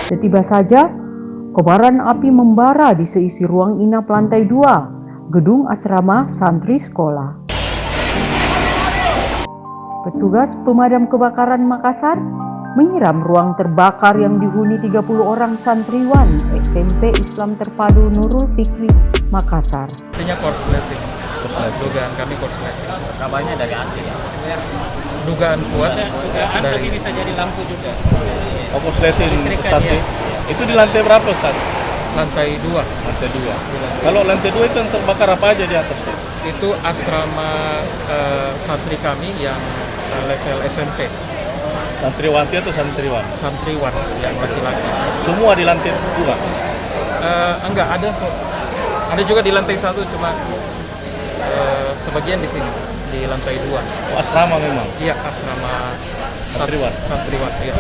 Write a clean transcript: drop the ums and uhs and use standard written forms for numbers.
Setiba saja, kobaran api membara di seisi ruang inap lantai 2, gedung asrama santri sekolah. Petugas pemadam kebakaran Makassar menyiram ruang terbakar yang dihuni 30 orang santriwan SMP Islam Terpadu Nurul Fikri, Makassar. Artinya korsleting. Dugaan kami korsleting. Kabarnya dari AC ya. Dugaan kuat tapi bisa jadi lampu juga. Korsleting Listrikan, Ustaz. ya. Itu di lantai berapa, Ustaz? lantai 2. Lantai 2. Kalau lantai 2 itu yang terbakar apa aja di atas? Itu asrama santri kami yang level SMP. Santriwanti atau santriwan? Santriwan yang laki-laki. Semua di lantai 2. Enggak ada kok. Ada juga di lantai 1, cuma sebagian di sini di lantai 2. Oh, asrama memang. Iya, asrama Santriwan. Santriwan, iya.